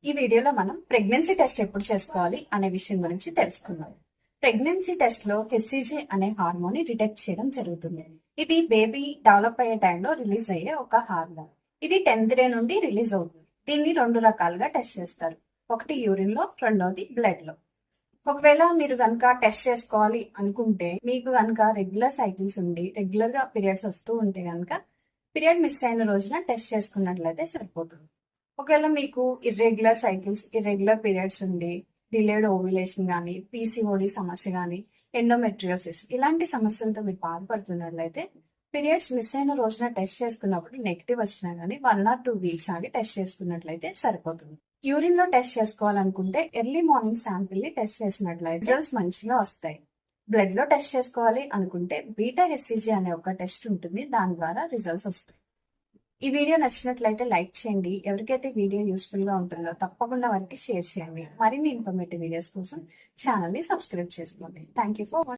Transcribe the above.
ఈ వీడియోలో మనం ప్రెగ్నెన్సీ టెస్ట్ ఎప్పుడు చేసుకోవాలి అనే విషయం గురించి తెలుసుకుందాం. ప్రెగ్నెన్సీ టెస్ట్ లో హెచ్సిజి అనే హార్మోన్ ని డిటెక్ట్ చేయడం జరుగుతుంది. ఇది బేబీ డెవలప్ అయ్యే టైంలో రిలీజ్ అయ్యే ఒక హార్మోన్. ఇది 10th డే నుండి రిలీజ్ అవుతుంది. దీన్ని 2 రకాలుగా టెస్ట్ చేస్తారు. ఒకటి యూరిన్ లో, రెండోది బ్లడ్ లో. ఒకవేళ మీరు కనుక టెస్ట్ చేసుకోవాలి అనుకుంటే, మీకు కనుక రెగ్యులర్ సైకిల్స్ ఉండి రెగ్యులర్ గా పీరియడ్స్ వస్తూ ఉంటే కనుక పీరియడ్ మిస్ అయిన రోజున టెస్ట్ చేసుకున్నట్లయితే సరిపోతుంది. ఒకవేళ మీకు ఇర్రెగ్యులర్ సైకిల్స్, ఇర్రెగ్యులర్ పీరియడ్స్ ఉండి డిలేడ్ ఓవ్యులేషన్ కానీ, పీసీఓడి సమస్య కానీ, ఎండోమెట్రియోసిస్ ఇలాంటి సమస్యలతో మీరు బాధపడుతున్నట్లయితే పీరియడ్స్ మిస్ అయిన రోజున టెస్ట్ చేసుకున్నప్పుడు నెగిటివ్ వచ్చినా కానీ 1 or 2 వీక్స్ ఆగి టెస్ట్ చేసుకున్నట్లయితే సరిపోతుంది. యూరిన్ లో టెస్ట్ చేసుకోవాలనుకుంటే ఎర్లీ మార్నింగ్ శాంపిల్ ని టెస్ట్ చేసినట్లయితే రిజల్ట్స్ మంచిగా వస్తాయి. బ్లడ్ లో టెస్ట్ చేసుకోవాలి అనుకుంటే బీటా హెచ్సిజి అనే ఒక టెస్ట్ ఉంటుంది. దాని ద్వారా రిజల్ట్స్ వస్తాయి. ఈ వీడియో నచ్చినట్లయితే లైక్ చేయండి. ఎవరికైతే వీడియో యూస్ఫుల్ గా ఉంటుందో తప్పకుండా వారికి షేర్ చేయండి. మరిన్ని ఇన్ఫర్మేటివ్ వీడియోస్ కోసం ఛానల్ ని సబ్స్క్రైబ్ చేసుకోండి. Thank you for watching.